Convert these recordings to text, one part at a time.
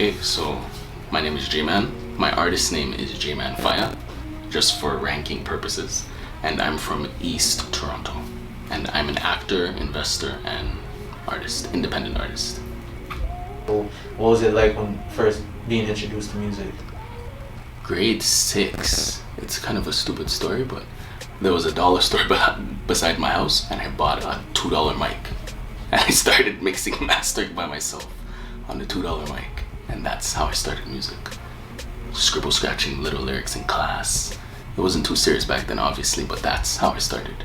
Okay, so my name is J-Man. My artist name is Jmanfhya, just for ranking purposes. And I'm from East Toronto. And I'm an actor, investor, and artist, independent artist. What was it like when first being introduced to music? Grade 6. It's kind of a stupid story, but there was a dollar store beside my house, and I bought a $2 mic. And I started mixing and mastering by myself on the $2 mic. And that's how I started music. Scribble scratching little lyrics in class. It wasn't too serious back then, obviously, but that's how I started.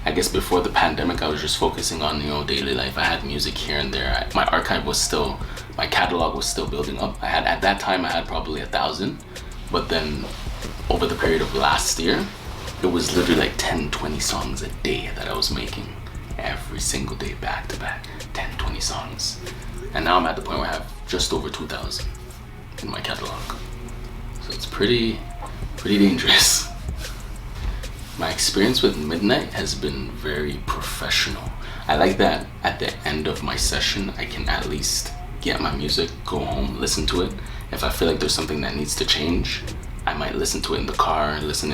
I guess before the pandemic, I was just focusing on, daily life. I had music here and there. My archive was still, my catalog was still building up. At that time, I had probably 1,000. But then over the period of last year, it was literally like 10, 20 songs a day that I was making. Every single day, back to back, 10, 20 songs. And now I'm at the point where I have just over 2,000 in my catalog. So it's pretty dangerous. My experience with Midnight has been very professional. I like that at the end of my session, I can at least get my music, go home, listen to it. If I feel like there's something that needs to change, I might listen to it in the car, listen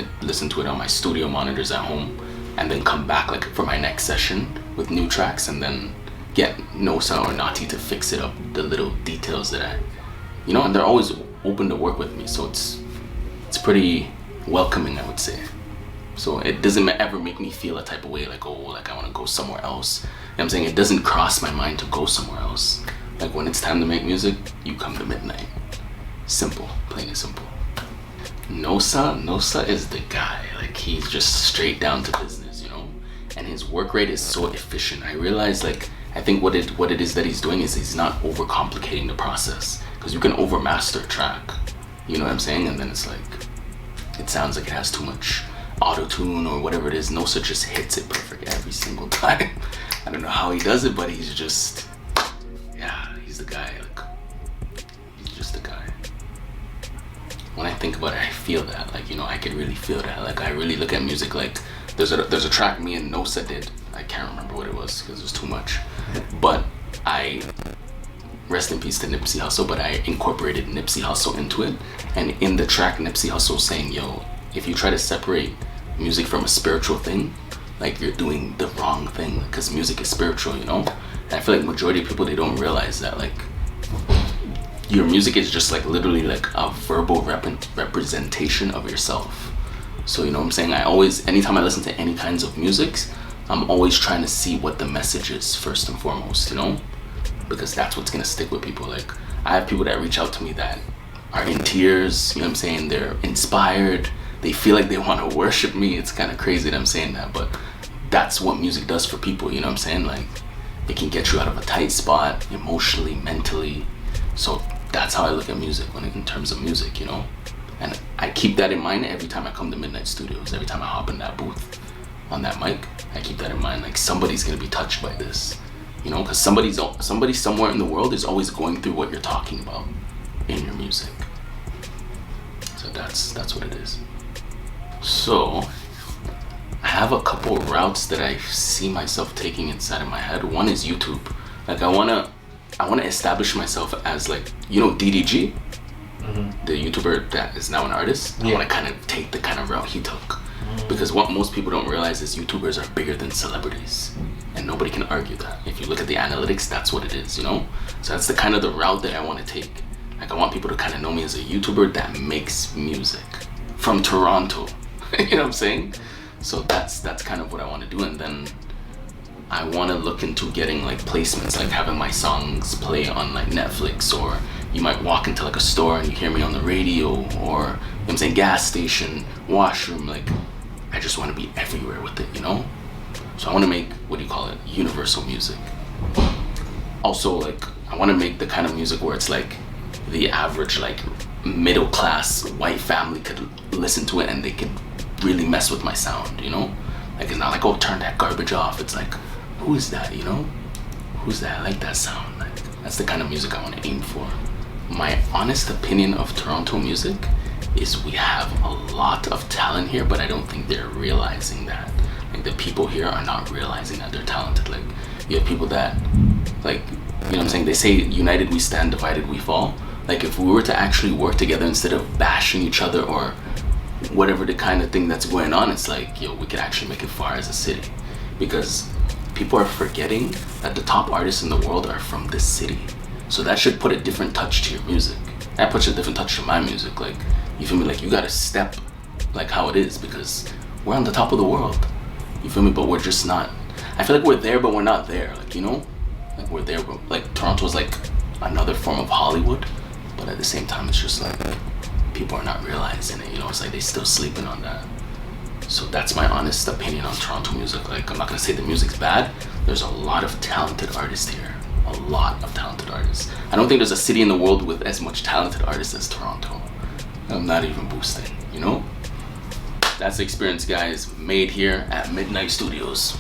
to it on my studio monitors at home, and then come back like for my next session with new tracks, and then get Nosa or Nati to fix it up, the little details that and they're always open to work with me, so it's pretty welcoming, I would say. So it doesn't ever make me feel a type of way like I want to go somewhere else. I'm saying? It doesn't cross my mind to go somewhere else. Like when it's time to make music, you come to Midnight. Simple, plain and simple. Nosa is the guy. Like he's just straight down to business, and his work rate is so efficient. I realize I think what it is that he's doing is he's not overcomplicating the process, because you can overmaster a track, you know what I'm saying, and then it's like it sounds like it has too much auto-tune or whatever it is. Nosa just hits it perfect every single time. I don't know how he does it, but he's just he's the guy. He's just the guy. When I think about it, I feel that I could really feel that. I really look at music like there's a track me and Nosa did. I can't remember what it was because it was too much, but I rest in peace to Nipsey Hussle, but I incorporated Nipsey Hussle into it. And in the track, Nipsey Hussle saying, yo, if you try to separate music from a spiritual thing, you're doing the wrong thing, because music is spiritual, And I feel like majority of people, they don't realize that your music is just literally a verbal representation of yourself. So you know what I'm saying? Anytime I listen to any kinds of music, I'm always trying to see what the message is first and foremost, because that's what's gonna stick with people. I have people that reach out to me that are in tears, you know what I'm saying? They're inspired, they feel like they want to worship me. It's kind of crazy that I'm saying that, but that's what music does for people, you know what I'm saying? It can get you out of a tight spot emotionally, mentally. So that's how I look at music in terms of music, And I keep that in mind every time I come to Midnight Studios. Every time I hop in that booth on that mic, I keep that in mind. Somebody's gonna be touched by this, because somebody somewhere in the world is always going through what you're talking about in your music. So that's what it is. So I have a couple of routes that I see myself taking inside of my head. One is YouTube. I wanna establish myself as DDG. Mm-hmm. The YouTuber that is now an artist. Yeah. I want to kind of take the kind of route he took, because what most people don't realize is YouTubers are bigger than celebrities, and nobody can argue that. If you look at the analytics, that's what it is, So that's the kind of the route that I want to take. I want people to kind of know me as a YouTuber that makes music from Toronto. You know what I'm saying? So that's kind of what I want to do, and then I want to look into getting placements, having my songs play on Netflix, or you might walk into a store and you hear me on the radio, or gas station, washroom. I just want to be everywhere with it, So I want to make universal music. Also, I want to make the kind of music where it's the average middle class white family could listen to it and they could really mess with my sound, It's not oh, turn that garbage off. It's who is that, Who's that? I like that sound. That's the kind of music I want to aim for. My honest opinion of Toronto music is we have a lot of talent here, but I don't think they're realizing that. The people here are not realizing that they're talented. You have people that You know what I'm saying? They say united we stand, divided we fall. Like if we were to actually work together instead of bashing each other or whatever the kind of thing that's going on, it's like, yo, we could actually make it far as a city. Because people are forgetting that the top artists in the world are from this city. So that should put a different touch to your music. That puts a different touch to my music. Like, you feel me? Like, you gotta step like how it is because we're on the top of the world. You feel me? But we're just not. I feel like we're there, but we're not there. Like, you know? Like, we're there, but like, Toronto's like another form of Hollywood. But at the same time, it's just like, people are not realizing it, you know? It's like they still sleeping on that. So that's my honest opinion on Toronto music. Like, I'm not gonna say the music's bad. There's a lot of talented artists here. A lot of talented artists. I don't think there's a city in the world with as much talented artists as Toronto. I'm not even boosting, you know? That's the experience, guys, made here at Midnight Studios.